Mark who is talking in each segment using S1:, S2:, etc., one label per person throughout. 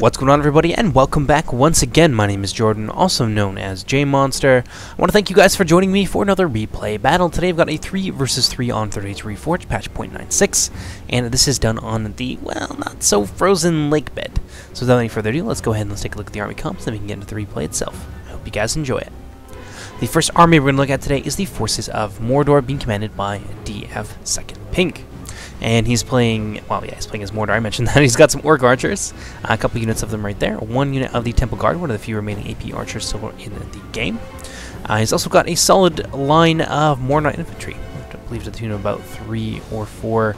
S1: What's going on, everybody, and welcome back once again. My name is Jordan, also known as JMonster. I want to thank you guys for joining me for another replay battle. Today I've got a 3 versus 3 on Age Reforged, patch 0.96, and this is done on the, well, not so frozen lake bed. So without any further ado, let's go ahead and let's take a look at the army comps, then we can get into the replay itself. I hope you guys enjoy it. The first army we're going to look at today is the forces of Mordor, being commanded by DF 2nd Pink. And he's playing, well, yeah, he's playing as Mordor. I mentioned that. He's got some Orc Archers, a couple units of them right there. 1 unit of the Temple Guard, one of the few remaining AP Archers still in the game. He's also got a solid line of Morknight Infantry. I believe to the tune of about 3 or 4.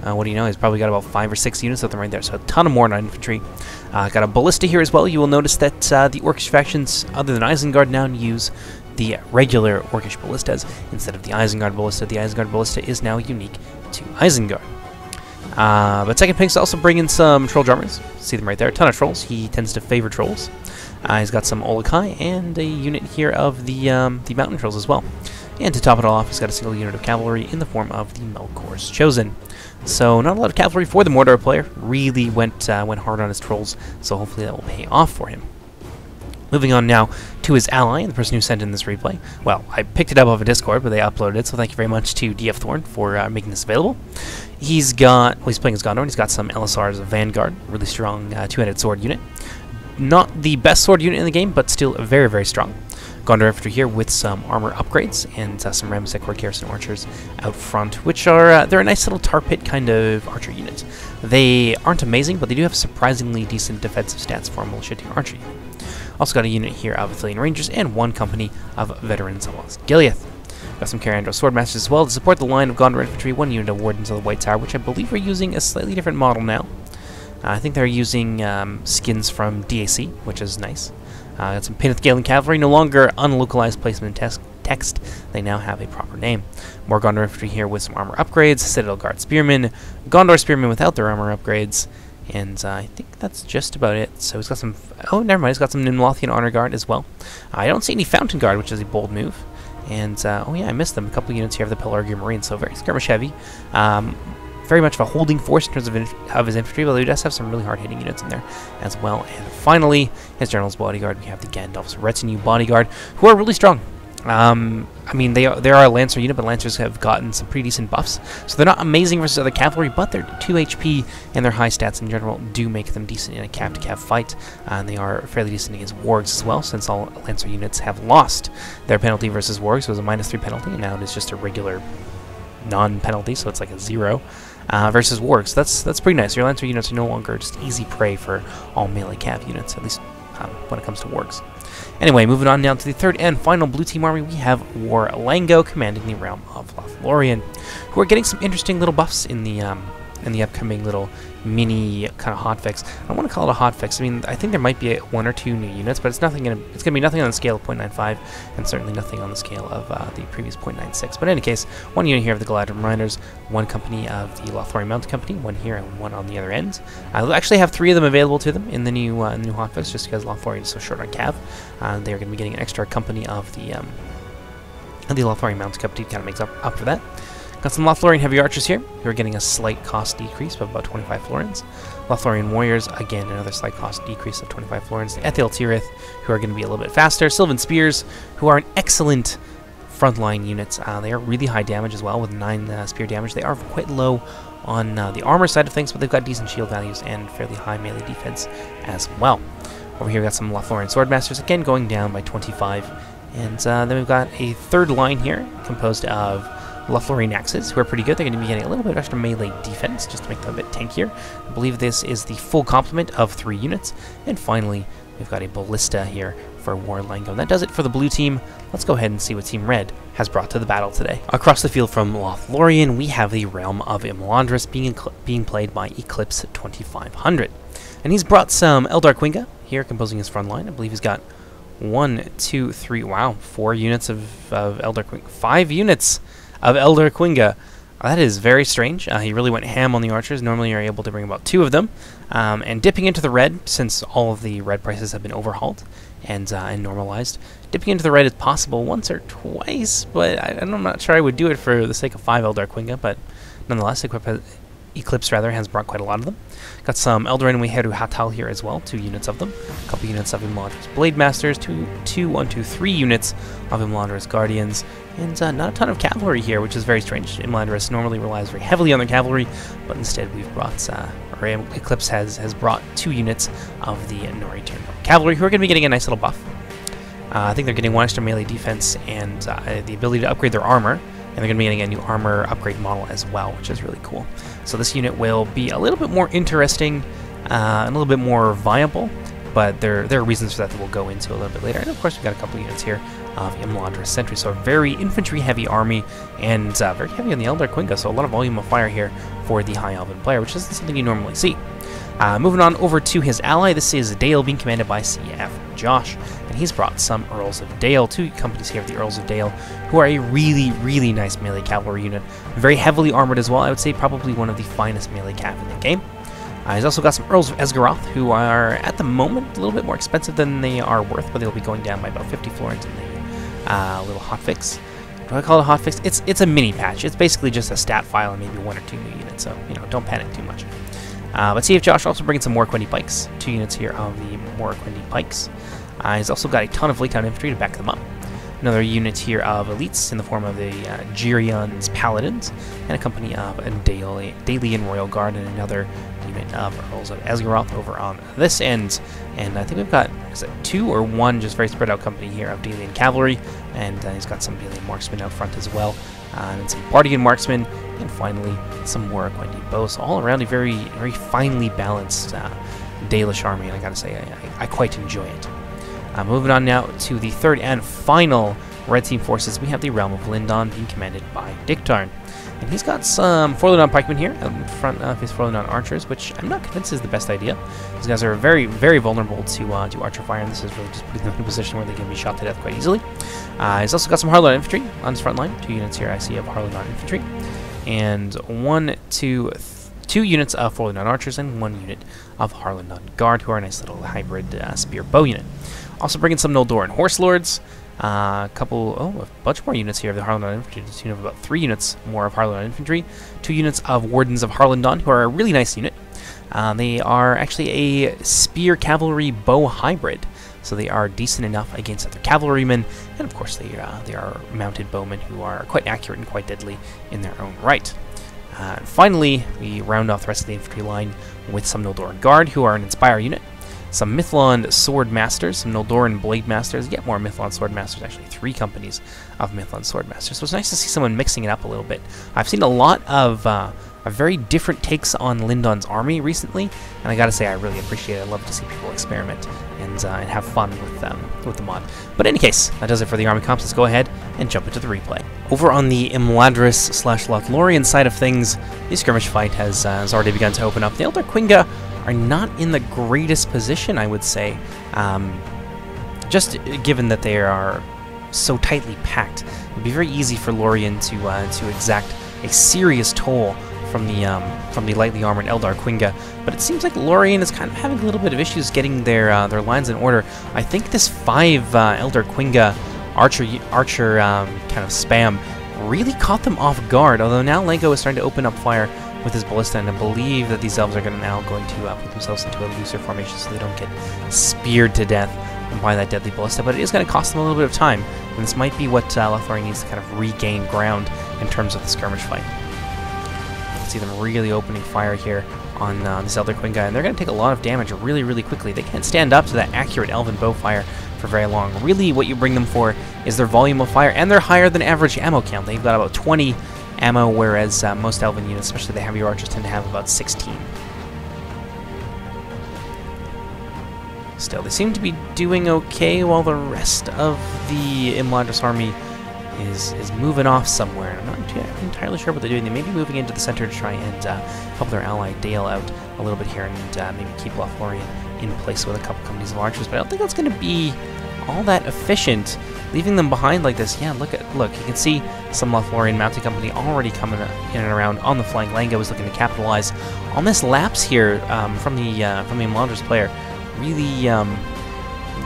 S1: What do you know? He's probably got about 5 or 6 units of them right there. So a ton of Morknight Infantry. Got a Ballista here as well. You will notice that the Orcish factions, other than Isengard, now use the regular Orcish Ballistas instead of the Isengard Ballista. The Isengard Ballista is now unique to Isengard. But Second Pink's also bringing some Troll Drummers. See them right there. A ton of Trolls. He tends to favor Trolls. He's got some Olokai and a unit here of the Mountain Trolls as well. And to top it all off, he's got a single unit of Cavalry in the form of the Melkor's Chosen. So not a lot of Cavalry for the Mordor player. Really went hard on his Trolls, so hopefully that will pay off for him. Moving on now to his ally, the person who sent in this replay. Well, I picked it up off of Discord, but they uploaded it, so thank you very much to DF Thorn for making this available. He's got, well, he's playing as Gondor, and he's got some LSRs of Vanguard, really strong two-handed sword unit. Not the best sword unit in the game, but still very, very strong. Gondor Infantry here with some armor upgrades and some Ramsek or Garrison Archers out front, which are, they're a nice little tar pit kind of archer unit. They aren't amazing, but they do have surprisingly decent defensive stats for a militia tier archer unit. Also got a unit here of Athelian Rangers and 1 company of Veterans of Osgiliath. Got some Carandor Swordmasters as well to support the line of Gondor Infantry, 1 unit of Wardens of the White Tower, which I believe are using a slightly different model now. I think they're using skins from DAC, which is nice. Got some Pineth Galen Cavalry, no longer unlocalized placement in text. They now have a proper name. More Gondor Infantry here with some armor upgrades, Citadel Guard Spearmen, Gondor Spearmen without their armor upgrades, and I think that's just about it. So he's got some, oh, never mind, he's got some Nimlothian Honor Guard as well. I don't see any Fountain Guard, which is a bold move. And, oh yeah, I missed them. A couple units here of the Pelargir Marine, so very skirmish heavy. Very much of a holding force in terms of his infantry, but he does have some really hard-hitting units in there as well. And finally, his General's Bodyguard, we have the Gandalf's Retinue Bodyguard, who are really strong. I mean, they are a Lancer unit, but Lancers have gotten some pretty decent buffs. So they're not amazing versus other cavalry, but their 2 HP and their high stats in general do make them decent in a cav-to-cav fight. And they are fairly decent against wargs as well, since all Lancer units have lost their penalty versus wargs. So it was a -3 penalty, and now it is just a regular non-penalty, so it's like a 0 versus wargs. That's pretty nice. Your Lancer units are no longer just easy prey for all melee cav units, at least when it comes to wargs. Anyway, moving on now to the third and final blue team army, we have Warlango commanding the realm of Lothlorien, who are getting some interesting little buffs in the upcoming little mini kind of hotfix. I don't want to call it a hotfix. I mean, I think there might be 1 or 2 new units, but it's gonna be nothing on the scale of 0.95, and certainly nothing on the scale of the previous 0.96. But in any case, 1 unit here of the Galadrim Riders, 1 company of the Lothlorien Mounted Company, 1 here and 1 on the other end. I'll actually have 3 of them available to them in the new hotfix, just because Lothlorien is so short on cav. They're going to be getting an extra company of the Lothlorien Mounted Company, kind of makes up for that. Got some Lothlorien Heavy Archers here, who are getting a slight cost decrease of about 25 florins. Lothlorien Warriors, again, another slight cost decrease of 25 florins. The Ethel Tirith, who are going to be a little bit faster. Sylvan Spears, who are an excellent frontline unit. They are really high damage as well, with 9 spear damage. They are quite low on the armor side of things, but they've got decent shield values and fairly high melee defense as well. Over here, we've got some Lothlorien Swordmasters, again, going down by 25. And then we've got a third line here, composed of Lothlorien Axes, who are pretty good. They're going to be getting a little bit of extra melee defense, just to make them a bit tankier. I believe this is the full complement of 3 units. And finally, we've got a Ballista here for Warlango. And that does it for the blue team. Let's go ahead and see what Team Red has brought to the battle today. Across the field from Lothlorien, we have the Realm of Imladris being played by Eclipse 2500. And he's brought some Eldar Quinga here, composing his front line. I believe he's got 1, 2, 3, wow, 4 units of Eldar Quinga. 5 units of Eldar Quinga. That is very strange. He really went ham on the archers. Normally you're able to bring about 2 of them. And dipping into the red, since all of the red prices have been overhauled and normalized, dipping into the red is possible once or twice, but I'm not sure I would do it for the sake of 5 Eldar Quinga, but nonetheless, Eclipse rather, has brought quite a lot of them. Got some Eldoran Weheru Hatal here as well, 2 units of them. A couple units of Imladra's Blade Masters, 3 units of Imladra's Guardians, and not a ton of cavalry here, which is very strange. Imladris normally relies very heavily on their cavalry, but instead we've brought, or Eclipse has brought 2 units of the Nori cavalry, who are going to be getting a nice little buff. I think they're getting 1 extra melee defense and the ability to upgrade their armor, and they're going to be getting a new armor upgrade model as well, which is really cool. So this unit will be a little bit more interesting, and a little bit more viable, but there are reasons for that we'll go into a little bit later. And of course we've got a couple units here of Imladris Sentry, so a very infantry-heavy army, and very heavy on the Eldar Quinga, so a lot of volume of fire here for the High Elven player, which isn't something you normally see. Moving on over to his ally, this is Dale, being commanded by CF Josh, and he's brought some Earls of Dale, 2 companies here of the Earls of Dale, who are a really, really nice melee cavalry unit. Very heavily armored as well. I would say probably one of the finest melee cav in the game. He's also got some Earls of Esgaroth, who are, at the moment, a little bit more expensive than they are worth, but they'll be going down by about 50 florins in the little hotfix. Do I call it a hotfix? It's a mini patch. It's basically just a stat file and maybe 1 or 2 new units, so, you know, don't panic too much. But see if Josh also bringing some Morquendi Pikes. 2 units here of the Morquendi Pikes. He's also got a ton of Lake-Town infantry to back them up. Another unit here of elites in the form of the Girion's Paladins, and a company of a Dalian Royal Guard, and another unit of Earls of Esgaroth over on this end. And I think we've got, is it 2 or 1 just very spread out company here of Dalian Cavalry, and he's got some Dalian Marksmen out front as well, and some Bardian Marksmen, and finally some Morquendi Bows. So all around a very, very finely balanced Dalish army, and I gotta say, I quite enjoy it. Moving on now to the 3rd and final Red Team forces, we have the Realm of Lindon being commanded by Dictarn. And he's got some Forlodon pikemen here out in front of his Forlodon archers, which I'm not convinced is the best idea. These guys are very, very vulnerable to archer fire, and this is really just putting them in a position where they can be shot to death quite easily. He's also got some Harlon infantry on his front line. 2 units here I see of Harlon infantry. And 2 units of Forlodon archers and 1 unit of Harlon guard, who are a nice little hybrid spear bow unit. Also bringing some Noldoran horse lords, a bunch more units here of the Harlon infantry, to the tune of about 3 units more of Harlon infantry, 2 units of Wardens of Harlandon, who are a really nice unit. They are actually a spear cavalry bow hybrid, so they are decent enough against other cavalrymen, and of course they are mounted bowmen who are quite accurate and quite deadly in their own right. And finally, we round off the rest of the infantry line with some Noldoran Guard, who are an Inspire unit, some Mithlond Sword Masters, some Noldoran Blade Masters, yet more Mithlond Sword Masters, actually 3 companies of Mithlond Sword Masters. So it's nice to see someone mixing it up a little bit. I've seen a lot of very different takes on Lindon's army recently, and I gotta say I really appreciate it. I love to see people experiment and have fun with the mod. But in any case, that does it for the army comps. Let's go ahead and jump into the replay. Over on the Imladris / Lothlorien side of things, the skirmish fight has already begun to open up. The Eldar Quinga are not in the greatest position, I would say, just given that they are so tightly packed. It would be very easy for Lorien to exact a serious toll from the lightly armored Eldar Quinga, but it seems like Lorien is kind of having a little bit of issues getting their lines in order. I think this 5 Eldar Quinga archer kind of spam really caught them off guard, although now Lego is starting to open up fire with his ballista, and I believe that these elves are now going to put themselves into a looser formation so they don't get speared to death by that deadly ballista, but it is going to cost them a little bit of time, and this might be what Lothlorien needs to kind of regain ground in terms of the skirmish fight. You can see them really opening fire here on this Eldar Quinga, and they're going to take a lot of damage really, really quickly. They can't stand up to that accurate elven bow fire for very long. Really, what you bring them for is their volume of fire and their higher than average ammo count. They've got about 20 ammo, whereas most elven units, especially the heavier archers, tend to have about 16. Still, they seem to be doing okay while the rest of the Imladris army is moving off somewhere. I'm not entirely sure what they're doing. They may be moving into the center to try and help their ally Dale out a little bit here, and maybe keep Lothlorien in place with a couple companies of archers, but I don't think that's going to be all that efficient, leaving them behind like this. Yeah, look, you can see some Lothlorien mounted company already coming in and around on the flank. Lango is looking to capitalize on this lapse here from the Imladris player. Really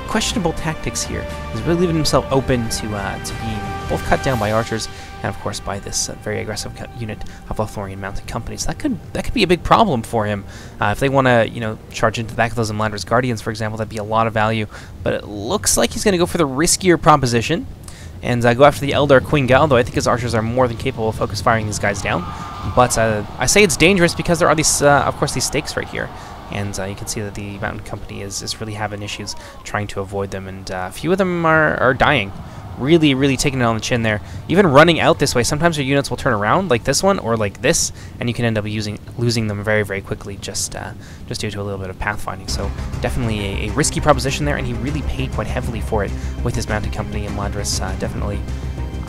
S1: questionable tactics here. He's really leaving himself open to being both cut down by archers and of course by this very aggressive unit of Lothlorien Mounted Company. So that could be a big problem for him if they want to, you know, charge into the back of those Imladris Guardians, for example. That'd be a lot of value. But it looks like he's going to go for the riskier proposition and go after the Eldar Quinga, although I think his archers are more than capable of focus firing these guys down. But I say it's dangerous because there are these, of course, these stakes right here. And you can see that the Mountain Company is really having issues trying to avoid them, and a few of them are dying. Really, really taking it on the chin there. Even running out this way, sometimes your units will turn around like this one or like this, and you can end up losing them very, very quickly just due to a little bit of pathfinding. So definitely a risky proposition there, and he really paid quite heavily for it with his Mounted Company. And Imladris definitely,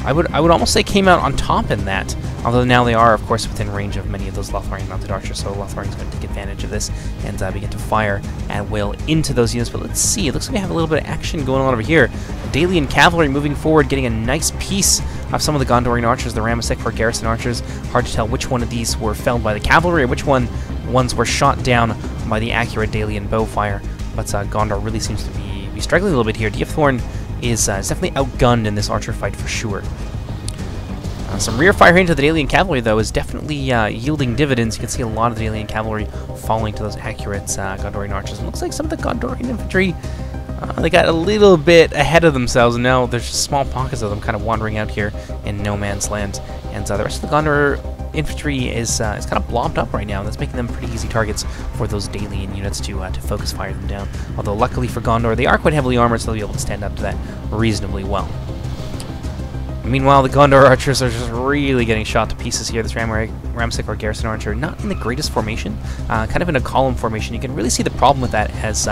S1: I would almost say, came out on top in that, although now they are, of course, within range of many of those Lothlorien mounted archers, so Lothlorien is going to take advantage of this and begin to fire at will into those units. But let's see, it looks like we have a little bit of action going on over here. Dalian Cavalry moving forward, getting a nice piece of some of the Gondorian archers, the Ramesek or Garrison archers. Hard to tell which one of these were felled by the cavalry or which ones were shot down by the accurate Dalian bow fire. But Gondor really seems to be struggling a little bit here. Dieththorn is definitely outgunned in this archer fight for sure. Some rear fire into the Dalian Cavalry, though, is definitely yielding dividends. You can see a lot of the Dalian Cavalry falling to those accurate Gondorian archers. It looks like some of the Gondorian infantry, they got a little bit ahead of themselves, and now there's just small pockets of them kind of wandering out here in no man's land. And the rest of the Gondor infantry is kind of blobbed up right now, and that's making them pretty easy targets for those Dalian units to focus fire them down. Although luckily for Gondor, they are quite heavily armored, so they'll be able to stand up to that reasonably well. Meanwhile, the Gondor archers are just really getting shot to pieces here. This Ramesek or Garrison archer, not in the greatest formation, kind of in a column formation. You can really see the problem with that as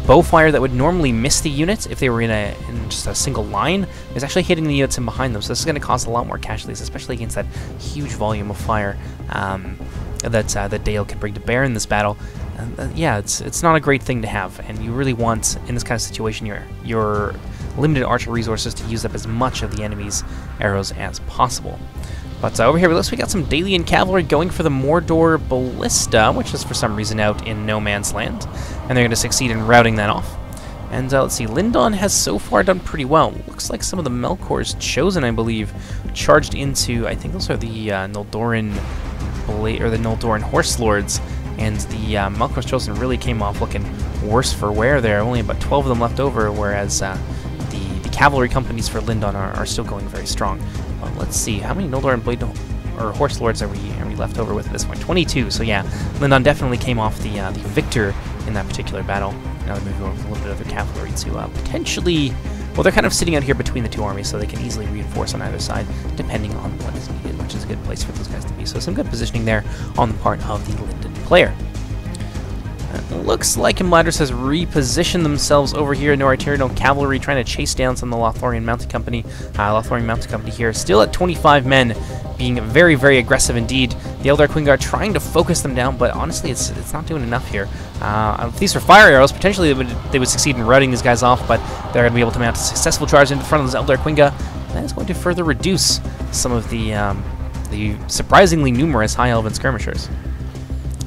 S1: bow fire that would normally miss the units if they were in just a single line is actually hitting the units in behind them. So this is going to cause a lot more casualties, especially against that huge volume of fire that Dale can bring to bear in this battle. Yeah, it's not a great thing to have, and you really want, in this kind of situation, your limited archer resources to use up as much of the enemy's arrows as possible. But over here, we got some Dalian Cavalry going for the Mordor Ballista, which is for some reason out in no man's land, and they're going to succeed in routing that off. And let's see, Lindon has so far done pretty well. Looks like some of the Melkor's Chosen, I believe, charged into, I think those are the Noldoran Horse Lords, and the Melkor's Chosen really came off looking worse for wear there. Only about 12 of them left over, whereas the cavalry companies for Lindon are still going very strong. Well, let's see, how many Noldoran Blade or Horse Lords are we left over with at this point? 22. So yeah, Lindon definitely came off the victor in that particular battle. Now they're moving over with a little bit of their cavalry to potentially, well, they're kind of sitting out here between the two armies, so they can easily reinforce on either side depending on what is needed, which is a good place for those guys to be. So some good positioning there on the part of the Linden player. Looks like Imladris has repositioned themselves over here. No artillery cavalry trying to chase down some of the Lothlorien Mounted Company. Lothlorien Mounted Company here still at 25 men, being very, very aggressive indeed. The Eldar Quinga trying to focus them down, but honestly, it's not doing enough here. If these were fire arrows, potentially they would succeed in routing these guys off, but they're going to be able to mount a successful charge into front of those Eldar Quinga. That is going to further reduce some of the surprisingly numerous High Elven skirmishers.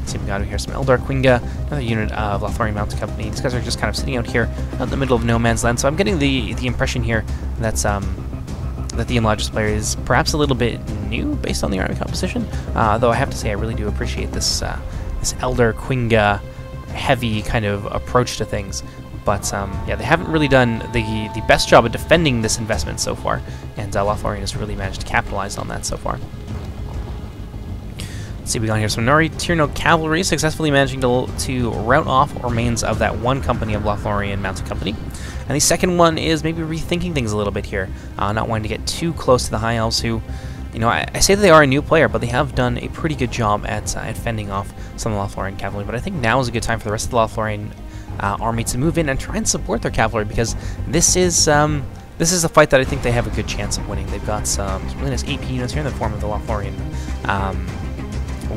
S1: See, we got here some Eldar Quinga, another unit of Lothlorien Mounted Company. These guys are just kind of sitting out here out in the middle of no man's land. So I'm getting the impression here that's that the Imladris player is perhaps a little bit new based on the army composition. Though I have to say I really do appreciate this Eldar Quinga heavy kind of approach to things. But yeah, they haven't really done the best job of defending this investment so far, and Lothlorien has really managed to capitalize on that so far. See, we got here some Nari Tyrno Cavalry successfully managing to rout off remains of that one company of Lothlorien Mounted Company. And the second one is maybe rethinking things a little bit here, not wanting to get too close to the High Elves, who, you know, I say that they are a new player, but they have done a pretty good job at fending off some of the Lothlorien Cavalry. But I think now is a good time for the rest of the Lothlorien army to move in and try and support their cavalry, because this is a fight that I think they have a good chance of winning. They've got some really nice AP units here in the form of the Lothlorien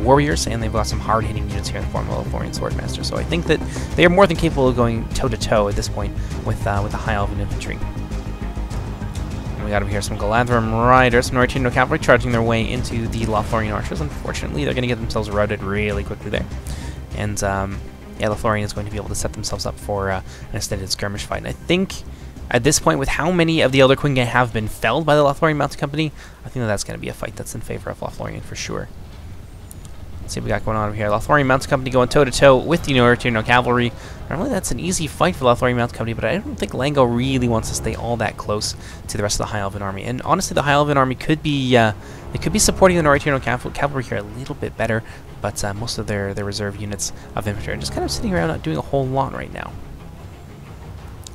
S1: warriors, and they've got some hard-hitting units here in the form of Lothlorien Swordmaster. So I think that they are more than capable of going toe-to-toe at this point with the High Elven infantry. And we got over here some Galadhrim riders, some Nari Tyrno Cavalry charging their way into the Lothlorien archers. Unfortunately, they're going to get themselves routed really quickly there. And yeah, Lothlorien is going to be able to set themselves up for an extended skirmish fight. And I think at this point, with how many of the Elder Quinga have been felled by the Lothlorien Mounted Company, I think that's going to be a fight that's in favor of Lothlorien for sure. Let's see what we got going on over here. Lothlorien Mounted Company going toe-to-toe with the Nortino Cavalry. Normally that's an easy fight for Lothlorien Mounted Company, but I don't think Lango really wants to stay all that close to the rest of the High Elven Army. And honestly, the High Elven Army could be they could be supporting the Nortino Cavalry here a little bit better, but most of their reserve units of infantry are just kind of sitting around not doing a whole lot right now.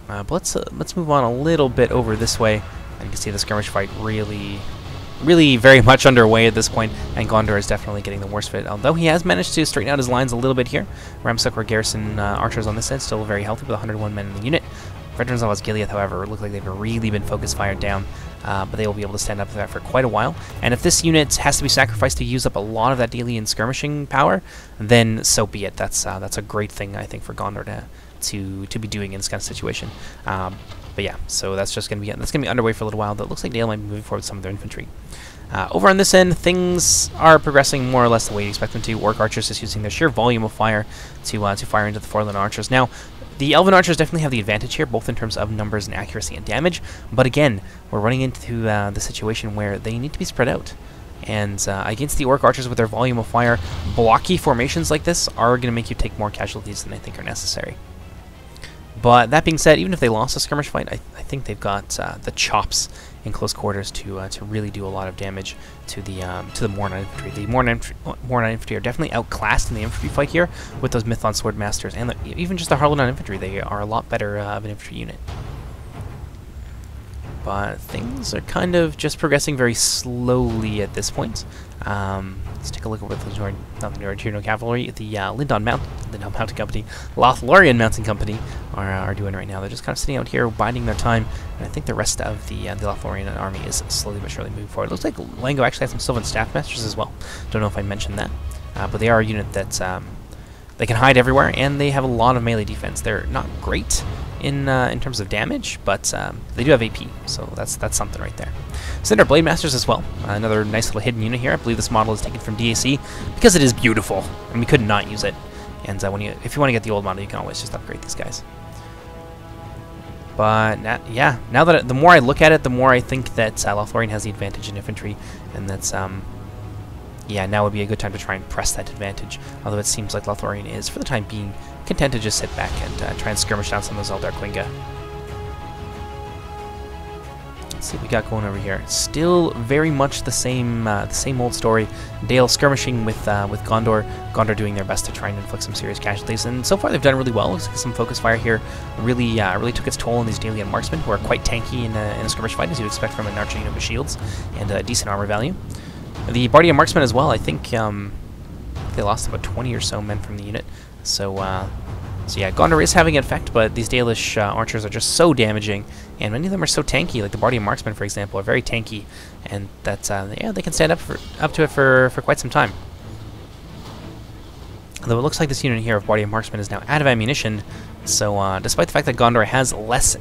S1: But let's move on a little bit over this way. And you can see the skirmish fight really very much underway at this point, and Gondor is definitely getting the worst of it, although he has managed to straighten out his lines a little bit here. Ramsukra Garrison archers on this side still very healthy with 101 men in the unit. Veterans of Osgiliath, however, look like they've really been focus fired down, but they will be able to stand up for that for quite a while. And if this unit has to be sacrificed to use up a lot of that daily skirmishing power, then so be it. That's a great thing, I think, for Gondor to be doing in this kind of situation. But yeah, so that's going to be underway for a little while. Though it looks like Dale might be moving forward with some of their infantry. Over on this end, things are progressing more or less the way you expect them to. Orc archers just using their sheer volume of fire to fire into the Forlan archers. Now, the Elven archers definitely have the advantage here, both in terms of numbers and accuracy and damage. But again, we're running into the situation where they need to be spread out. And against the Orc archers with their volume of fire, blocky formations like this are going to make you take more casualties than I think are necessary. But that being said, even if they lost a skirmish fight, I think they've got the chops in close quarters to really do a lot of damage to the Morna infantry. The Morna infantry are definitely outclassed in the infantry fight here with those Mython sword masters, and even just the Harlanon infantry. They are a lot better of an infantry unit. But things are kind of just progressing very slowly at this point. Let's take a look at what the Nortino Cavalry, the Lindon Mountain Company, Lothlorien Mountain Company are doing right now. They're just kind of sitting out here, biding their time, and I think the rest of the Lothlorien army is slowly but surely moving forward. It looks like Lango actually has some Sylvan Staff Masters as well. Don't know if I mentioned that, but they are a unit that they can hide everywhere, and they have a lot of melee defense. They're not great in terms of damage, but they do have AP, so that's something right there. Cinder Blade Masters as well, another nice little hidden unit here. I believe this model is taken from DAC because it is beautiful, and we could not use it. And if you want to get the old model, you can always just upgrade these guys. But now that the more I look at it, the more I think that Lothlorien has the advantage in infantry, and that's yeah, now would be a good time to try and press that advantage. Although it seems like Lothlorien is, for the time being, content to just sit back and try and skirmish down some of those Eldar Quinga. Let's see what we got going over here. Still very much the same old story. Dale skirmishing with Gondor. Gondor doing their best to try and inflict some serious casualties, and so far they've done really well. Looks like some focus fire here really took its toll on these Dalian marksmen, who are quite tanky in a skirmish fight, as you'd expect from an archer unit with shields and decent armor value. The Bardian marksmen as well. I think they lost about 20 or so men from the unit. So yeah, Gondor is having an effect, but these Dalish archers are just so damaging, and many of them are so tanky. Like the Bardian marksmen, for example, are very tanky, and that's yeah, they can stand up to it for quite some time. Although it looks like this unit here of Bardian marksmen is now out of ammunition, so despite the fact that Gondor has less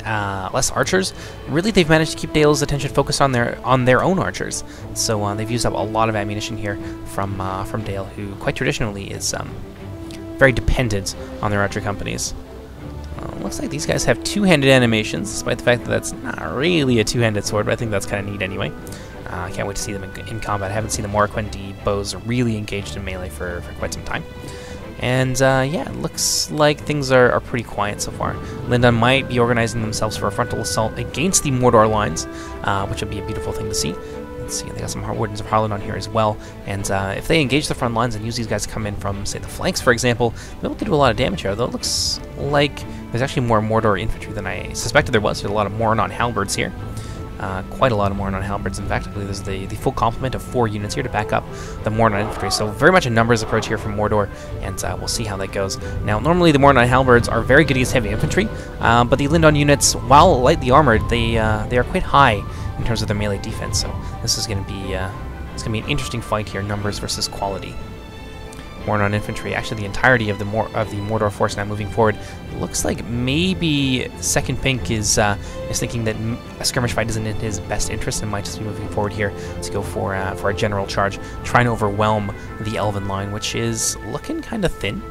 S1: archers, really they've managed to keep Dale's attention focused on their own archers. So they've used up a lot of ammunition here from Dale, who quite traditionally is very dependent on their archer companies. Looks like these guys have two-handed animations, despite the fact that that's not really a two-handed sword, but I think that's kind of neat anyway. I can't wait to see them in combat. I haven't seen the Morquendi bows really engaged in melee for quite some time. And yeah, it looks like things are pretty quiet so far. Lindon might be organizing themselves for a frontal assault against the Mordor lines, which would be a beautiful thing to see. Let's see, they got some Wardens of Harlan on here as well. And if they engage the front lines and use these guys to come in from, say, the flanks, for example, they'll be able to do a lot of damage here. Though it looks like there's actually more Mordor infantry than I suspected there was. There's a lot of Moranon halberds here. Quite a lot of Moranon halberds. In fact, I believe there's the full complement of 4 units here to back up the Moranon infantry. So very much a numbers approach here from Mordor, and we'll see how that goes. Now, normally the Moranon halberds are very good against heavy infantry, but the Lindon units, while lightly armored, they are quite high in terms of their melee defense. So this is going to be an interesting fight here, numbers versus quality. Moranon infantry, actually the entirety of the Mordor force now moving forward. It looks like maybe Second Pink is thinking that a skirmish fight isn't in his best interest and might just be moving forward here to go for a general charge, trying to overwhelm the Elven line, which is looking kind of thin.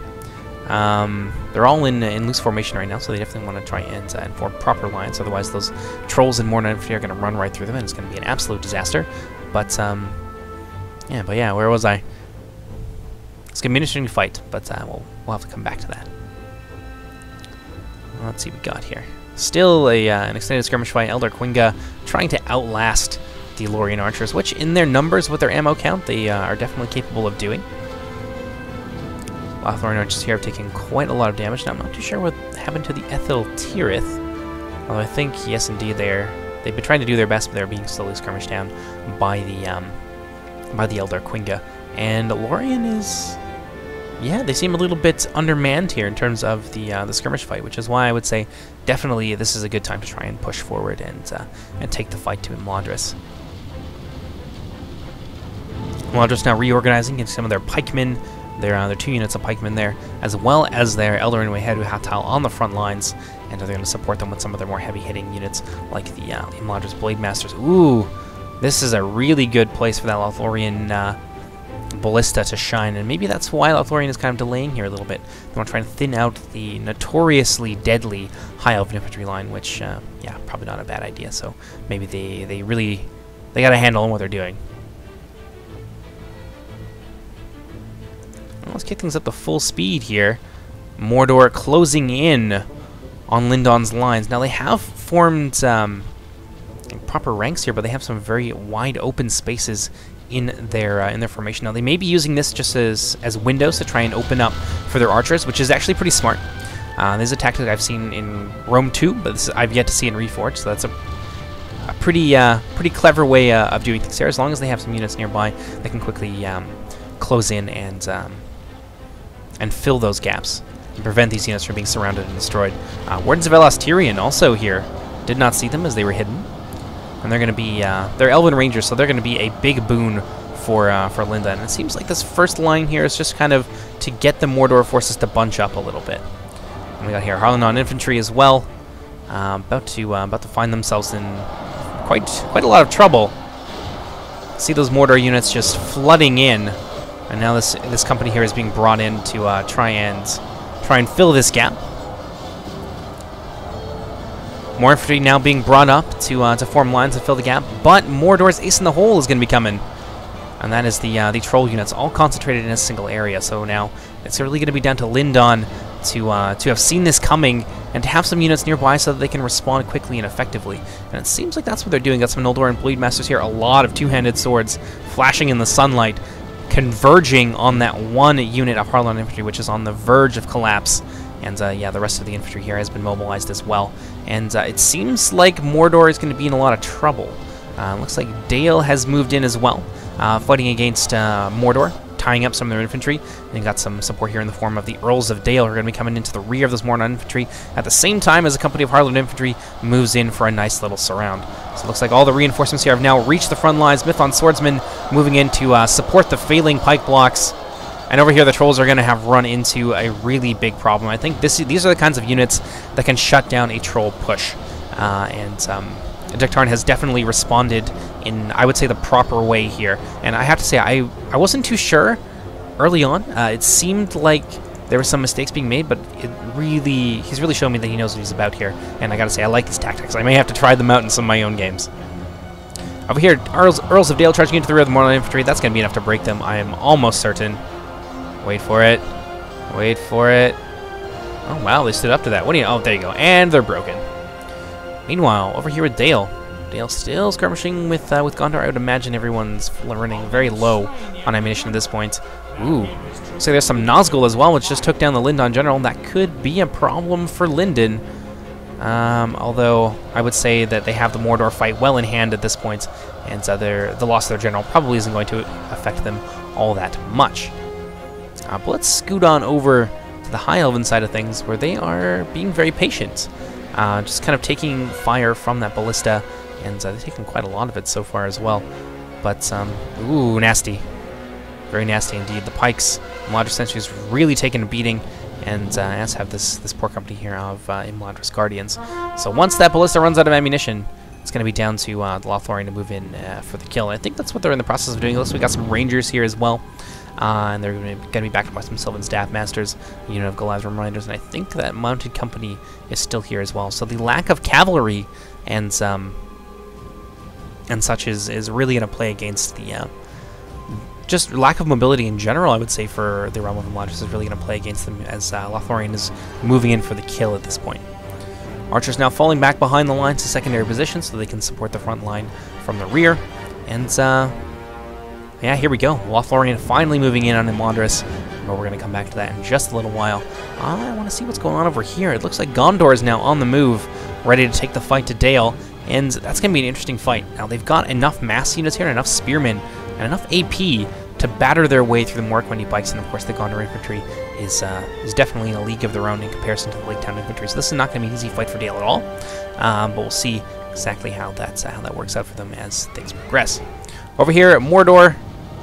S1: They're all in loose formation right now, so they definitely want to try and form proper lines. Otherwise, those trolls and Mortar infantry are going to run right through them, and it's going to be an absolute disaster. But yeah, where was I? It's going to be an interesting fight, but we'll have to come back to that. Let's see what we got here. Still an extended skirmish fight. Elder Quinga trying to outlast the Lorien archers, which in their numbers with their ammo count, they are definitely capable of doing. Lothlorien archers here have taken quite a lot of damage. Now, I'm not too sure what happened to the Ethel Tirith, although I think, yes, indeed, they've been trying to do their best, but they're being slowly skirmished down by the Elder Quinga. And Lorien is... yeah, they seem a little bit undermanned here in terms of the skirmish fight, which is why I would say definitely this is a good time to try and push forward and take the fight to Imladris. Imladris now reorganizing into some of their pikemen, their 2 units of pikemen there, as well as their Eldarin Wehedu Hatal on the front lines, and they're going to support them with some of their more heavy-hitting units like the Imladris Blade Masters. Ooh, this is a really good place for that Lothlorien ballista to shine, and maybe that's why Lothlorien is kind of delaying here a little bit. They want to try and thin out the notoriously deadly High Elven infantry line, which, yeah, probably not a bad idea. So maybe they got a handle on what they're doing. Well, let's kick things up to full speed here. Mordor closing in on Lindon's lines. Now they have formed proper ranks here, but they have some very wide open spaces in their formation. Now they may be using this just as windows to try and open up for their archers, which is actually pretty smart. This is a tactic I've seen in Rome 2, but I've yet to see in Reforged, so that's a pretty clever way of doing things there. As long as they have some units nearby, they can quickly close in and fill those gaps and prevent these units from being surrounded and destroyed. Wardens of Elastirion also here. Did not see them as they were hidden. And they're going to be, they're Elven Rangers, so they're going to be a big boon for Linda. And it seems like this first line here is just kind of to get the Mordor forces to bunch up a little bit. And we got here Harlanon infantry as well, about to find themselves in quite a lot of trouble. See those Mordor units just flooding in, and now this company here is being brought in to try and fill this gap. More infantry now being brought up to form lines and fill the gap, but Mordor's ace in the hole is going to be coming, and that is the troll units, all concentrated in a single area. So now it's really going to be down to Lindon to have seen this coming and to have some units nearby so that they can respond quickly and effectively. And it seems like that's what they're doing. Got some Noldor Blade Masters here, a lot of two-handed swords flashing in the sunlight, converging on that one unit of Harlanon infantry, which is on the verge of collapse. And yeah, the rest of the infantry here has been mobilized as well. And it seems like Mordor is going to be in a lot of trouble. Looks like Dale has moved in as well, fighting against Mordor, tying up some of their infantry. And got some support here in the form of the Earls of Dale, who are going to be coming into the rear of this Mordor infantry at the same time as a company of Harlanon infantry moves in for a nice little surround. So it looks like all the reinforcements here have now reached the front lines. Mithon swordsmen moving in to support the failing pike blocks. And over here, the trolls are going to have run into a really big problem. I think these are the kinds of units that can shut down a troll push. And Dektarn has definitely responded in, I would say, the proper way here. And I have to say, I wasn't too sure early on. It seemed like there were some mistakes being made, but he's really shown me that he knows what he's about here. And I got to say, I like his tactics. I may have to try them out in some of my own games. Over here, Earls of Dale charging into the rear of the Mordor infantry. That's going to be enough to break them, I am almost certain. Wait for it. Wait for it. Oh, wow, they stood up to that. What do you... Oh, there you go. And they're broken. Meanwhile, over here with Dale. Dale still skirmishing with Gondor. I would imagine everyone's running very low on ammunition at this point. Ooh. So there's some Nazgul as well, which just took down the Lindon General. That could be a problem for Lindon. Although I would say that they have the Mordor fight well in hand at this point, and the loss of their general probably isn't going to affect them all that much. But let's scoot on over to the High Elven side of things, where they are being very patient. Just kind of taking fire from that ballista, and they've taken quite a lot of it so far as well. But, ooh, nasty. Very nasty indeed. The pikes, Imladris sentries really taking a beating, and as have this poor company here of Imladris Guardians. So once that ballista runs out of ammunition, it's going to be down to the Lothlorien to move in for the kill. And I think that's what they're in the process of doing. Looks like we got some Rangers here as well. and they're going to be backed by some Sylvan Staff Masters, a unit of Galadrim Riders, and I think that Mounted Company is still here as well. So the lack of cavalry and such is really going to play against the just lack of mobility in general, I would say, for the Realm of Imladris is really going to play against them as Lothlorien is moving in for the kill at this point. Archers now falling back behind the lines to secondary position so they can support the front line from the rear. And, yeah, here we go. Lothlorien finally moving in on Imladris. But we're going to come back to that in just a little while. I want to see what's going on over here. It looks like Gondor is now on the move, ready to take the fight to Dale. And that's going to be an interesting fight. Now, they've got enough mass units here, enough spearmen, and enough AP to batter their way through the Morkwendy bikes, and of course the Gondor infantry is definitely in a league of their own in comparison to the Lake Town infantry. So this is not going to be an easy fight for Dale at all, but we'll see exactly how that works out for them as things progress. Over here at Mordor,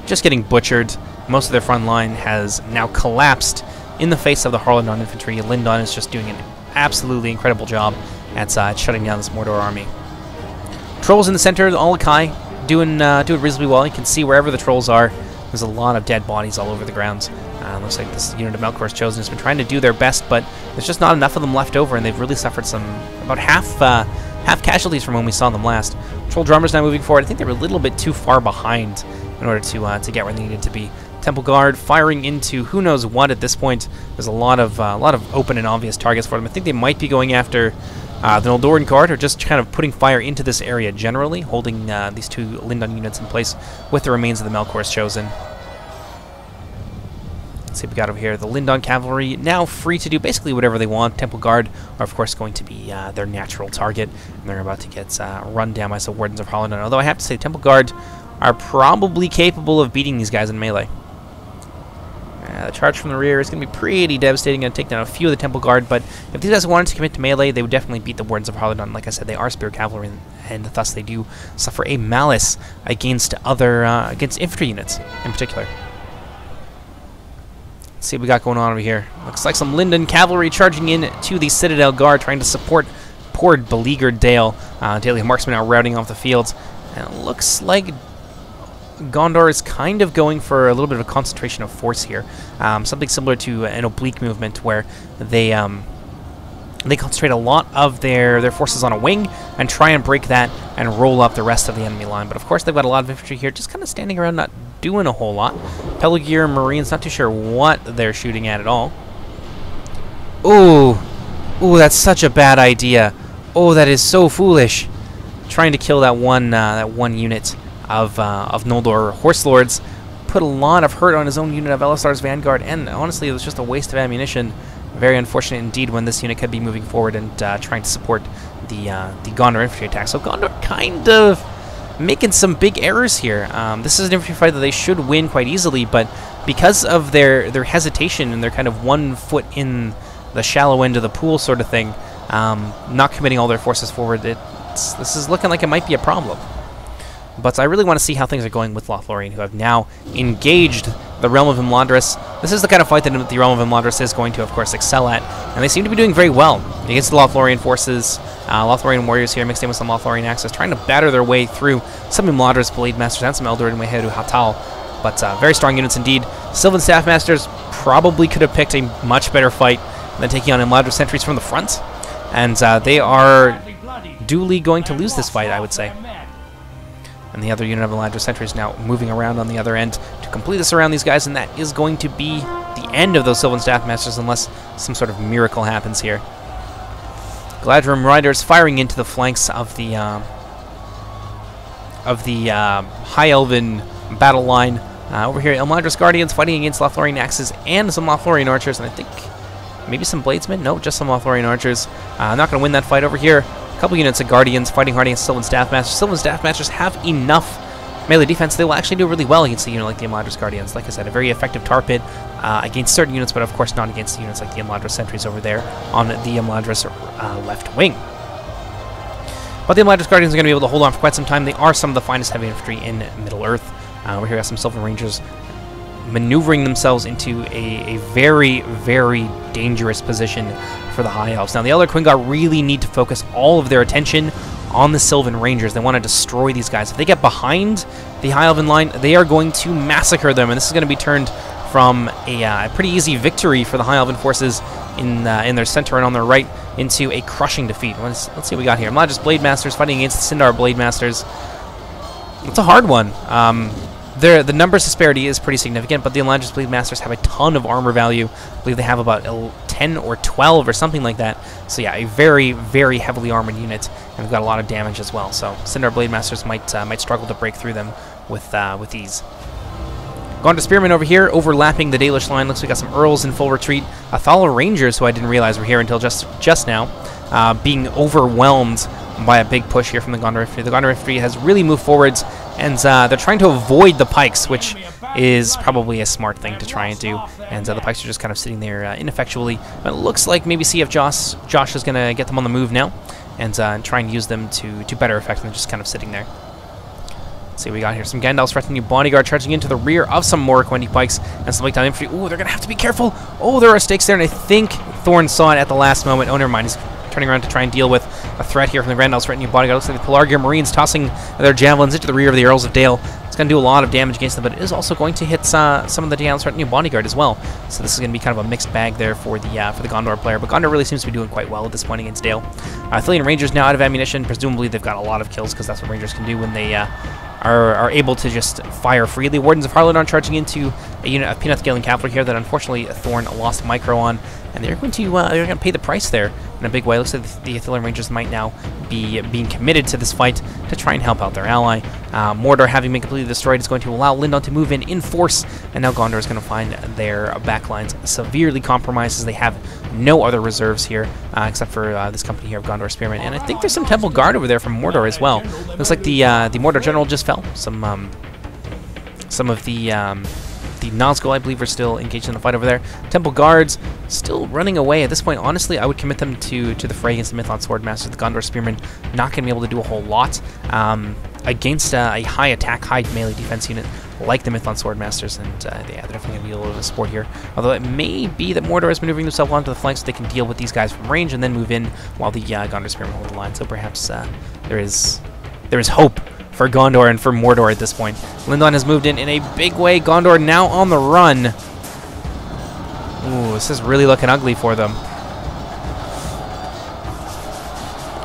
S1: just getting butchered. Most of their front line has now collapsed in the face of the Harlandon infantry. Lindon is just doing an absolutely incredible job at shutting down this Mordor army. Trolls in the center, the Olokai, doing reasonably well. You can see wherever the trolls are, there's a lot of dead bodies all over the grounds. Looks like this unit of Melkor's Chosen has been trying to do their best, but there's just not enough of them left over, and they've really suffered about half casualties from when we saw them last. Troll drummers now moving forward. I think they were a little bit too far behind in order to get where they needed to be. Temple Guard firing into who knows what at this point. There's a lot of open and obvious targets for them. I think they might be going after the Noldoran Guard, or just kind of putting fire into this area generally, holding these two Lindon units in place with the remains of the Melkor's Chosen. Let's see what we got over here. The Lindon Cavalry now free to do basically whatever they want. Temple Guard are, of course, going to be their natural target, and they're about to get run down by some Wardens of Harlandon. Although I have to say, Temple Guard are probably capable of beating these guys in melee. The charge from the rear is going to be pretty devastating. Going to take down a few of the Temple Guard, but if these guys wanted to commit to melee, they would definitely beat the Wardens of Harlandon. Like I said, they are Spear Cavalry, and thus they do suffer a malice against against infantry units in particular. Let's see what we got going on over here. Looks like some Lindon Cavalry charging in to the Citadel Guard, trying to support poor beleaguered Dale. Daily Marksmen are routing off the fields, and it looks like Gondor is kind of going for a little bit of a concentration of force here. Something similar to an oblique movement where they concentrate a lot of their forces on a wing and try and break that and roll up the rest of the enemy line. But of course they've got a lot of infantry here just kind of standing around not doing a whole lot. Pelargir and Marines, not too sure what they're shooting at all. Ooh, that's such a bad idea. Oh, that is so foolish. Trying to kill that one unit of Noldor Horse Lords, put a lot of hurt on his own unit of Elisar's Vanguard, and honestly it was just a waste of ammunition. Very unfortunate indeed when this unit could be moving forward and trying to support the Gondor infantry attack. So Gondor kind of making some big errors here. This is an infantry fight that they should win quite easily, but because of their hesitation and their kind of 1 foot in the shallow end of the pool sort of thing, not committing all their forces forward, this is looking like it might be a problem. But I really want to see how things are going with Lothlorien, who have now engaged the Realm of Imladris. This is the kind of fight that the Realm of Imladris is going to, of course, excel at, and they seem to be doing very well against the Lothlorien forces. Lothlorien warriors here mixed in with some Lothlorien axes, trying to batter their way through some Imladris Blade Masters and some Eldorin Weheru Hatal. But very strong units indeed. Sylvan Staff Masters probably could have picked a much better fight than taking on Imladris sentries from the front, and they are duly going to lose this fight, I would say. And the other unit of Imladris sentries now moving around on the other end to completely surround these guys, and that is going to be the end of those Sylvan Staff Masters unless some sort of miracle happens here. Galadrim Riders firing into the flanks of the High Elven battle line. Over here, Imladris Guardians fighting against Lothlorien axes and some Lothlorien archers, and I think maybe some bladesmen? No, just some Lothlorien archers. Not going to win that fight over here. A couple units of Guardians fighting hard against Sylvan Staff Masters. Sylvan Staff Masters have enough melee defense. They will actually do really well against a unit like the Imladris Guardians. Like I said, a very effective tar pit against certain units, but of course not against units like the Imladris sentries over there on the Imladris left wing. But the Imladris Guardians are going to be able to hold on for quite some time. They are some of the finest heavy infantry in Middle-earth. Over here we have some Sylvan Rangers maneuvering themselves into a very, very dangerous position for the High Elves. Now, the Elder Quingar really need to focus all of their attention on the Sylvan Rangers. They want to destroy these guys. If they get behind the High Elven line, they are going to massacre them, and this is going to be turned from a pretty easy victory for the High Elven forces in their center and on their right into a crushing defeat. Let's see what we got here. Eladris Blade Masters fighting against the Sindar Blade Masters. It's a hard one. The numbers disparity is pretty significant, but the Eladris Blade Masters have a ton of armor value. I believe they have about 10 or 12 or something like that. So yeah, a very, very heavily armored unit, and they've got a lot of damage as well. So Sindar Blade Masters might struggle to break through them with ease. Gondor Spearmen over here, overlapping the Dalish line. Looks like we got some Earls in full retreat. Thala Rangers, who I didn't realize were here until just now, being overwhelmed by a big push here from the Gondor Infantry. The Gondor Infantry has really moved forwards, and they're trying to avoid the pikes, which is probably a smart thing to try and do. And the pikes are just kind of sitting there ineffectually. But it looks like maybe CF Josh is going to get them on the move now, and try and use them to better effect than just kind of sitting there. Let's see what we got here. Some Gandalf's threatening bodyguard charging into the rear of some more Quendi pikes and some Laketown infantry. Ooh, they're going to have to be careful. Oh, there are stakes there, and I think Thorn saw it at the last moment. Oh, never mind. He's turning around to try and deal with a threat here from the Randall's threatening bodyguard. Looks like the Pelargia Marines tossing their javelins into the rear of the Earls of Dale. It's going to do a lot of damage against them, but it is also going to hit some of the Randall's threatening bodyguard as well. So this is going to be kind of a mixed bag there for the Gondor player, but Gondor really seems to be doing quite well at this point against Dale. Thillian Rangers now out of ammunition. Presumably they've got a lot of kills, because that's what Rangers can do when they are able to just fire freely. Wardens of Harladon charging into a unit of Peanut Galen Cavalry here that unfortunately Thorn lost micro on, and they're going to pay the price there in a big way. Looks like the Athelian Rangers might now be being committed to this fight to try and help out their ally. Mordor, having been completely destroyed, is going to allow Lindon to move in force, and now Gondor is going to find their backlines severely compromised, as they have no other reserves here except for this company here of Gondor Spearmen. And I think there's some Temple Guard over there from Mordor as well. Looks like the Mordor General just fell. Some of the Nazgul, I believe, are still engaged in the fight over there. Temple Guards still running away. At this point, honestly, I would commit them to the fray against the Mithlond Swordmasters. The Gondor Spearmen not going to be able to do a whole lot against a high attack, high melee defense unit like the Mithlond Swordmasters, and yeah, they're definitely going to be a little bit of support here. Although it may be that Mordor is maneuvering themselves onto the flanks so they can deal with these guys from range and then move in while the Gondor Spearmen hold the line. So perhaps there is hope for Gondor and for Mordor at this point. Lindon has moved in a big way. Gondor now on the run. Ooh, this is really looking ugly for them.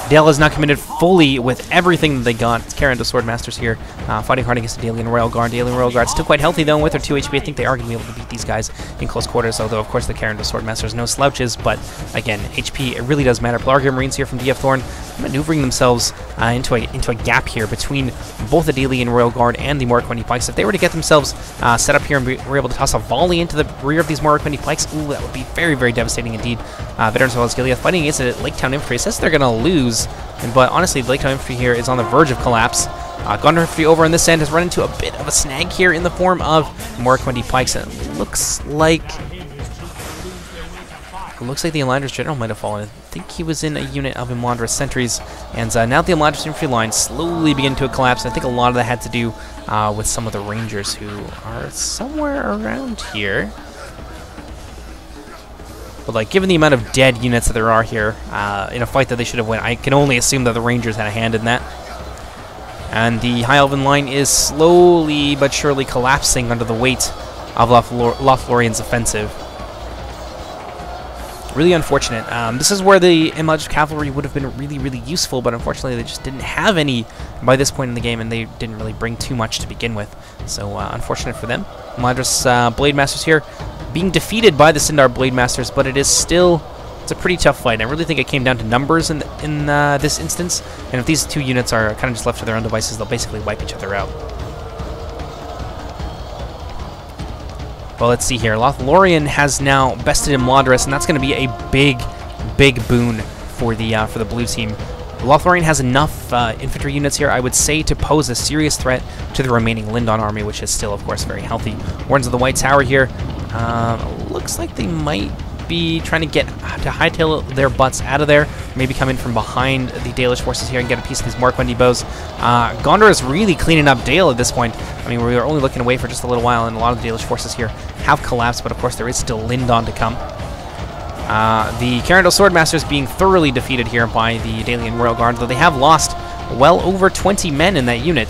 S1: Dale is now committed fully with everything that they got. It's Karen, the Swordmasters here, fighting hard against the Dalian Royal Guard. Dalian Royal Guard still quite healthy, though, with their 2 HP. I think they are going to be able to beat these guys in close quarters, although, of course, the Karen, the Swordmasters, no slouches, but, again, HP, it really does matter. Pelargia Marines here from DF Thorn, maneuvering themselves into a gap here between both the Dalian Royal Guard and the Morroquendi Pikes. If they were to get themselves set up here and were able to toss a volley into the rear of these Morroquendi Pikes, ooh, that would be very, very devastating indeed. Veterans of well as Gilead fighting against a Laketown Infantry. It says they're going to lose, but honestly, the Laketown Infantry here is on the verge of collapse. Gondor Infantry over on this end has run into a bit of a snag here in the form of Morroquendi Pikes, and it looks like the Elandris General might have fallen. I think he was in a unit of Elandris sentries, and now the Elandris Infantry line slowly beginning to collapse. I think a lot of that had to do with some of the Rangers who are somewhere around here. But like, given the amount of dead units that there are here in a fight that they should have won, I can only assume that the Rangers had a hand in that. And the High Elven line is slowly but surely collapsing under the weight of Lothlorien's offensive. Really unfortunate. This is where the Eladris Cavalry would have been really, really useful, but unfortunately they just didn't have any by this point in the game, and they didn't really bring too much to begin with. So unfortunate for them. Eladris Blade Masters here being defeated by the Sindar Blade Masters, but it's a pretty tough fight. I really think it came down to numbers in this instance, and if these two units are kind of just left to their own devices, they'll basically wipe each other out. Well, let's see here. Lothlorien has now bested Imladris, and that's going to be a big, big boon for the blue team. Lothlorien has enough infantry units here, I would say, to pose a serious threat to the remaining Lindon army, which is still, of course, very healthy. Wardens of the White Tower here. Looks like they might be trying to hightail their butts out of there. Maybe come in from behind the Dalish forces here and get a piece of these Morroquendi bows. Gondor is really cleaning up Dale at this point. I mean, we are only looking away for just a little while, and a lot of the Dalish forces here have collapsed, but of course there is still Lindon to come. The Carindel Swordmasters being thoroughly defeated here by the Dalian Royal Guard, though they have lost well over 20 men in that unit.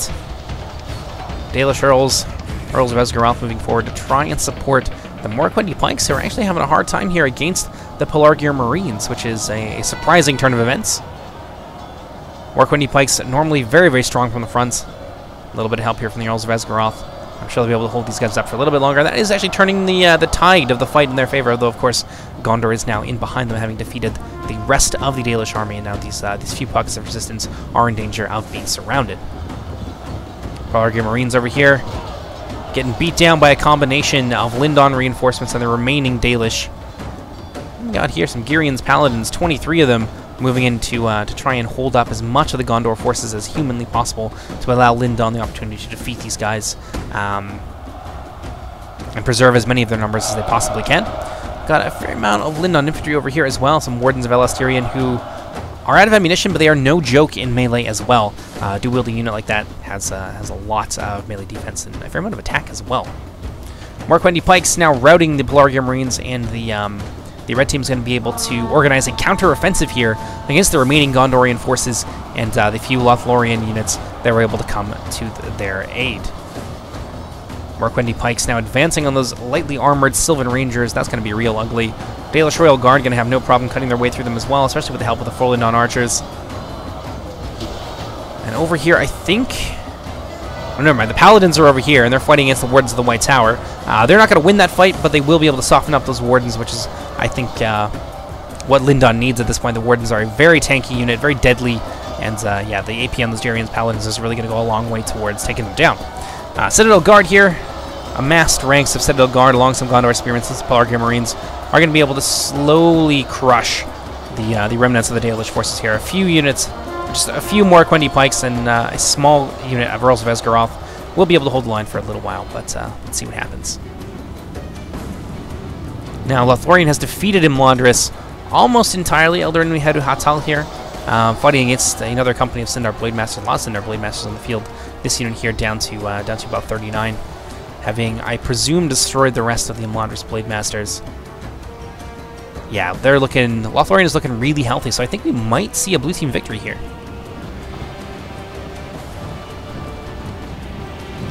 S1: Dalish Earls of Esgaroth moving forward to try and support the Morquendi Pikes, who are actually having a hard time here against the Pelargir Marines, which is a surprising turn of events. Morquendi Pikes normally very, very strong from the front. A little bit of help here from the Earls of Esgaroth. I'm sure they'll be able to hold these guys up for a little bit longer. That is actually turning the tide of the fight in their favor, although, of course, Gondor is now in behind them, having defeated the rest of the Dalish army, and now these few pockets of resistance are in danger of being surrounded. Pelargir Marines over here, getting beat down by a combination of Lindon reinforcements and the remaining Dalish. We got here some Girions Paladins, 23 of them, moving in to try and hold up as much of the Gondor forces as humanly possible to allow Lindon the opportunity to defeat these guys and preserve as many of their numbers as they possibly can. Got a fair amount of Lindon infantry over here as well, some Wardens of Elastirion who are out of ammunition, but they are no joke in melee as well. A dual-wielding unit like that has a lot of melee defense and a fair amount of attack as well. Morquendi Pikes now routing the Pelargir Marines, and the red team is going to be able to organize a counter-offensive here against the remaining Gondorian forces and the few Lothlorien units that were able to come to their aid. Morquendi Pikes now advancing on those lightly armored Sylvan Rangers. That's going to be real ugly. Dalish Royal Guard going to have no problem cutting their way through them as well, especially with the help of the 4 Lindon archers. And over here, I think... Oh, never mind. The Paladins are over here, and they're fighting against the Wardens of the White Tower. They're not going to win that fight, but they will be able to soften up those Wardens, which is, I think, what Lindon needs at this point. The Wardens are a very tanky unit, very deadly, and yeah, the AP on those Girions Paladins is really going to go a long way towards taking them down. Citadel Guard here, amassed ranks of Citadel Guard along some Gondor spearmen. The Pelargir Marines are going to be able to slowly crush the remnants of the Dalish forces here. A few units, just a few more Morquendi Pikes and a small unit of Earls of Esgaroth will be able to hold the line for a little while, but let's see what happens. Now, Lothlorien has defeated Imladris almost entirely. Eldarin Mihadu Hatal here, fighting against another company of Sindar Blademasters. A lot of Sindar Blademasters on the field. This unit here down to about 39, having, I presume, destroyed the rest of the Imladris Blademasters. Yeah, Lothlorien is looking really healthy, so I think we might see a blue team victory here.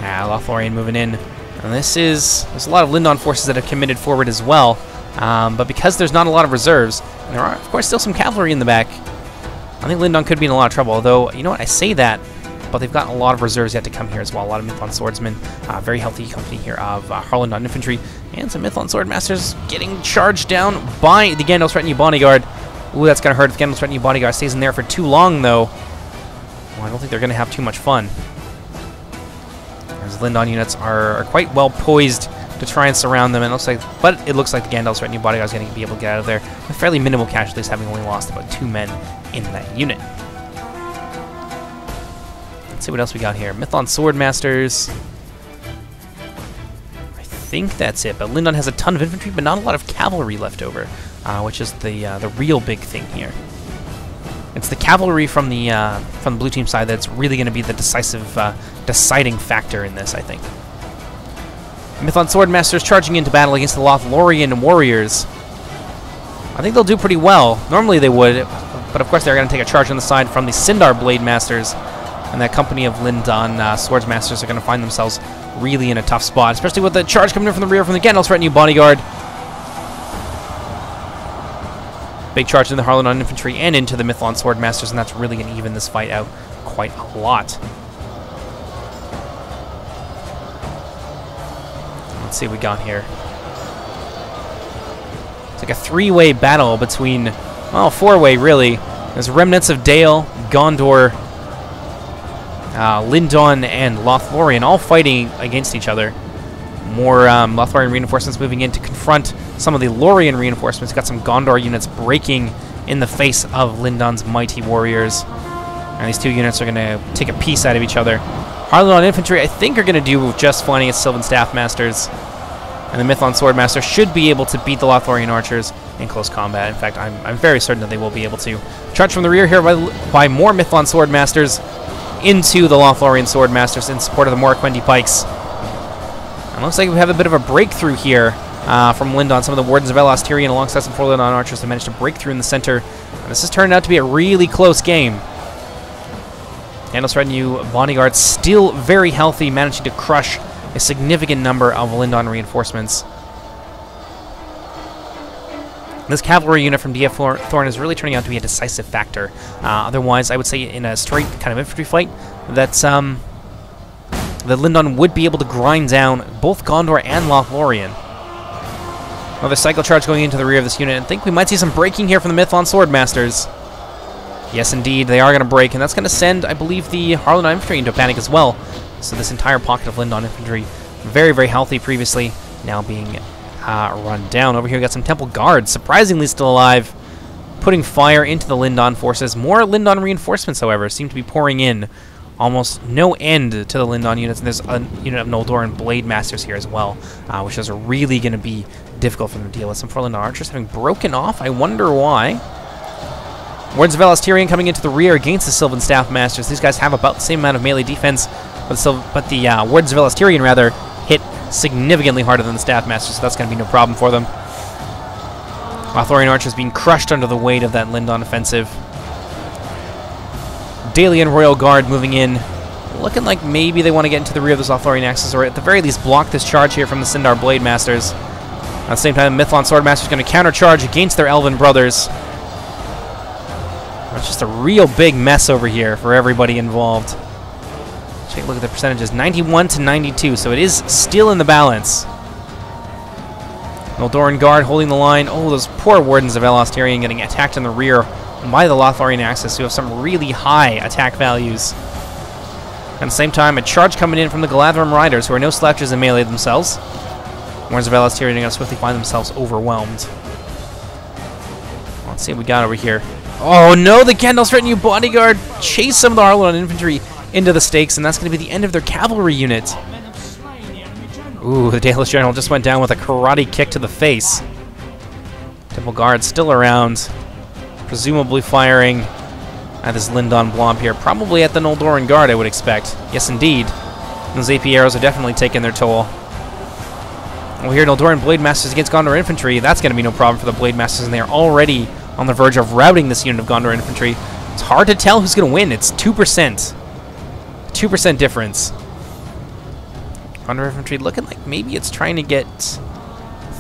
S1: Lothlorien moving in. And there's a lot of Lindon forces that have committed forward as well. But because there's not a lot of reserves, and there are, of course, still some cavalry in the back, I think Lindon could be in a lot of trouble. Although, you know what, I say that, but they've got a lot of reserves yet to come here as well. A lot of Mithlond swordsmen, very healthy company here of Harlandon infantry, and some Mithlond swordmasters getting charged down by the Gandalf's retinue bodyguard. Ooh, that's going to hurt if Gandalf's retinue bodyguard stays in there for too long, though. Well, I don't think they're going to have too much fun. As Lindon units are quite well poised to try and surround them, and it looks like the Gandalf's retinue bodyguard is going to be able to get out of there with fairly minimal casualties, having only lost about 2 men in that unit. Let's see what else we got here. Mithlond Swordmasters. I think that's it, but Lindon has a ton of infantry, but not a lot of cavalry left over, which is the real big thing here. It's the cavalry from the blue team side that's really going to be the deciding factor in this, I think. Mithlond Swordmasters charging into battle against the Lothlorien warriors. I think they'll do pretty well. Normally they would, but of course they're going to take a charge on the side from the Sindar Blademasters, and that company of Lindon Swordsmasters are going to find themselves really in a tough spot, especially with the charge coming in from the rear from the Gandalf's retinue bodyguard. Big charge in the Harlandon infantry and into the Mithlond Swordmasters, and that's really going to even this fight out quite a lot. Let's see what we got here. It's like a 3-way battle between, well, 4-way really. There's remnants of Dale, Gondor, Lindon, and Lothlorien all fighting against each other. More Lothlorien reinforcements moving in to confront some of the Lorien reinforcements. Got some Gondor units breaking in the face of Lindon's mighty warriors. And these two units are going to take a piece out of each other. Harlandon infantry, I think, are going to do just fine against Sylvan Staffmasters. And the Mithlond Swordmaster should be able to beat the Lothlorien archers in close combat. In fact, I'm very certain that they will be able to. Charge from the rear here by more Mithlond Swordmasters into the Lothlorien Swordmasters in support of the Morquendi Pikes. And looks like we have a bit of a breakthrough here from Lindon. Some of the Wardens of Elastirion alongside some 4 Lindon archers have managed to break through in the center. And this has turned out to be a really close game. Handles retinue bodyguard still very healthy, managing to crush a significant number of Lindon reinforcements. This cavalry unit from DF Thorn is really turning out to be a decisive factor. Otherwise, I would say in a straight kind of infantry fight, that Lindon would be able to grind down both Gondor and Lothlorien. Another cycle charge going into the rear of this unit, and I think we might see some breaking here from the Mithlond Swordmasters. Yes, indeed, they are going to break, and that's going to send, I believe, the Harlond infantry into panic as well. So this entire pocket of Lindon infantry, very, very healthy previously, now being run down. Over here we got some Temple Guards, surprisingly still alive, putting fire into the Lindon forces. More Lindon reinforcements, however, seem to be pouring in. Almost no end to the Lindon units, and there's a unit of Noldoran Blade Masters here as well, which is really going to be difficult for them to deal with. Some Lindon archers having broken off. I wonder why. Wardens of Elastirion coming into the rear against the Sylvan Staff Masters. These guys have about the same amount of melee defense, but the Wardens of Elastirion, rather, hit significantly harder than the Staff Masters, so that's going to be no problem for them. Lothlorien archers being crushed under the weight of that Lindon offensive. Dalian Royal Guard moving in, looking like maybe they want to get into the rear of this Lothlorien axis, or at the very least block this charge here from the Sindar Blade Masters. At the same time, the Mithlond Swordmasters are going to countercharge against their Elven brothers. It's just a real big mess over here for everybody involved. Take a look at the percentages, 91 to 92, so it is still in the balance. Noldoran Guard holding the line. Oh, those poor Wardens of Elastirion getting attacked in the rear by the Lothlorien axis, who have some really high attack values. At the same time, a charge coming in from the Galadrim Riders, who are no slouches in melee themselves. Wardens of Elastirion are going to swiftly find themselves overwhelmed. Let's see what we got over here. Oh no, the Gandalf's retinue bodyguard chase some of the Harlond infantry into the stakes, and that's going to be the end of their cavalry unit. Ooh, the Dalish General just went down with a karate kick to the face. Temple Guard still around, presumably firing at this Lindon Blomp here. Probably at the Noldoran Guard, I would expect. Yes, indeed. Those AP arrows are definitely taking their toll. Well, here, Noldoran Blade Masters against Gondor Infantry. That's going to be no problem for the Blade Masters, and they are already on the verge of routing this unit of Gondor Infantry. It's hard to tell who's going to win. It's 2%. 2% difference. Gondor Infantry looking like maybe it's trying to get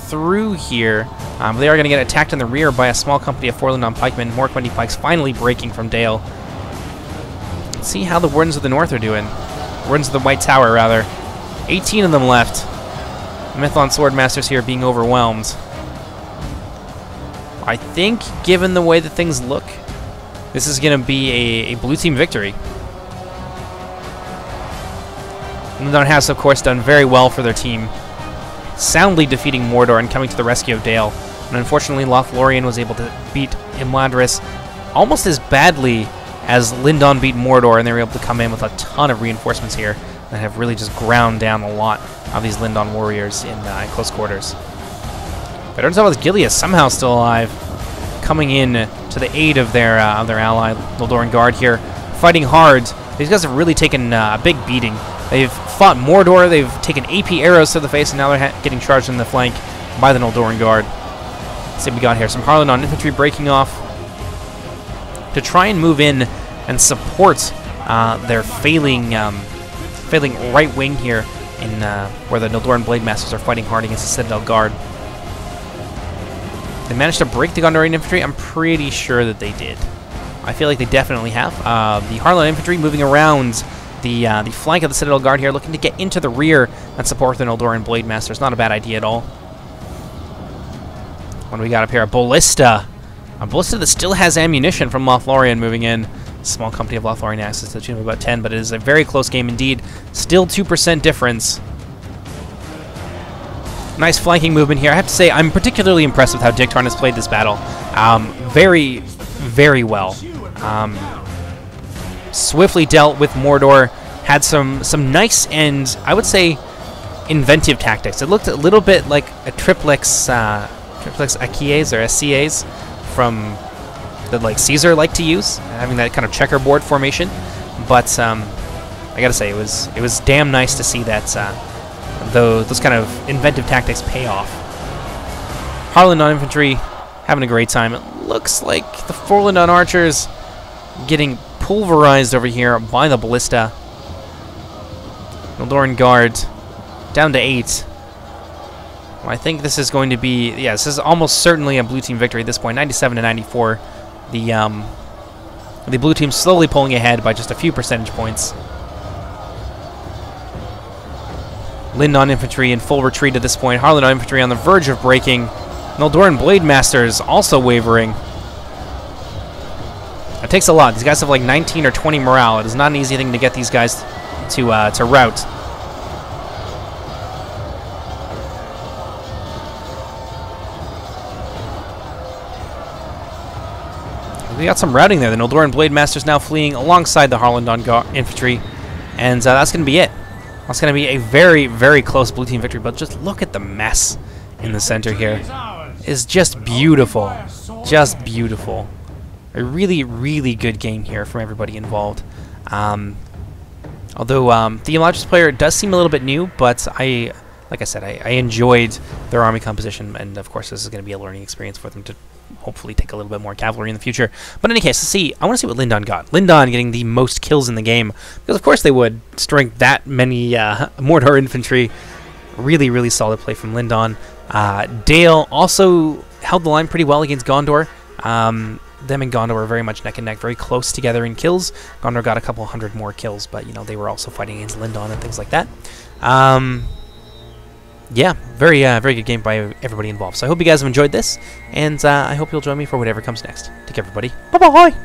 S1: through here. They are going to get attacked in the rear by a small company of 4 Lindon pikemen. More 20 pikes finally breaking from Dale. Let's see how the Wardens of the North are doing. Wardens of the White Tower, rather. 18 of them left. Mithlond Swordmasters here being overwhelmed. I think, given the way that things look, this is going to be a blue team victory. Lindon has, of course, done very well for their team, soundly defeating Mordor and coming to the rescue of Dale. And unfortunately, Lothlorien was able to beat Imladris almost as badly as Lindon beat Mordor, and they were able to come in with a ton of reinforcements here that have really just ground down a lot of these Lindon warriors in close quarters. Veterans of Gilead somehow still alive, coming in to the aid of their ally, Noldoran Guard here, fighting hard. These guys have really taken a big beating. They've fought Mordor, they've taken AP arrows to the face, and now they're getting charged in the flank by the Noldoran Guard. Let's see what we got here. Some Harlond infantry breaking off to try and move in and support their failing right wing here in where the Noldoran Blade Masters are fighting hard against the Citadel Guard. They managed to break the Gondorian infantry. I'm pretty sure that they did. I feel like they definitely have. The Harlond infantry moving around the flank of the Citadel Guard here, looking to get into the rear and support the Noldoran Blade Masters. Not a bad idea at all. What do we got up here? A ballista. A ballista that still has ammunition from Lothlorien moving in. Small company of Lothlorien axis to the tune of about 10, but it is a very close game indeed. Still 2% difference. Nice flanking movement here. I have to say, I'm particularly impressed with how Dick Tarn has played this battle. Very, very well. Swiftly dealt with Mordor. Had some nice and, I would say, inventive tactics. It looked a little bit like a triplex Achaeas or SCAs from that Caesar liked to use, having that kind of checkerboard formation. But I gotta say, it was damn nice to see that those kind of inventive tactics pay off. Harlond infantry having a great time. It looks like the 4 Lindon archers getting pulverized over here by the Ballista. Noldoran Guard down to 8. Well, I think this is going to be... Yeah, this is almost certainly a blue team victory at this point. 97 to 94. The blue team slowly pulling ahead by just a few percentage points. Lindon Infantry in full retreat at this point. Harlandon Infantry on the verge of breaking. Noldoran Blade Masters also wavering. It takes a lot. These guys have like 19 or 20 morale. It is not an easy thing to get these guys to rout. We got some routing there. The Noldoran Blade Masters now fleeing alongside the Harlandon Infantry. And that's going to be it. That's going to be a very, very close blue team victory. But just look at the mess in the center here. It's just beautiful. Just beautiful. A really, really good game here from everybody involved. Although the Illustrious player does seem a little bit new, but like I said, I enjoyed their army composition, and of course this is going to be a learning experience for them to hopefully take a little bit more cavalry in the future. But in any case, let's see. I want to see what Lindon got. Lindon getting the most kills in the game, because of course they would, destroying that many Mordor infantry. Really, really solid play from Lindon. Dale also held the line pretty well against Gondor. Them and Gondor were very much neck and neck, very close together in kills. Gondor got a couple hundred more kills, but you know they were also fighting against Lindon and things like that. Yeah, very good game by everybody involved. So I hope you guys have enjoyed this, and I hope you'll join me for whatever comes next. Take care, everybody. Bye-bye!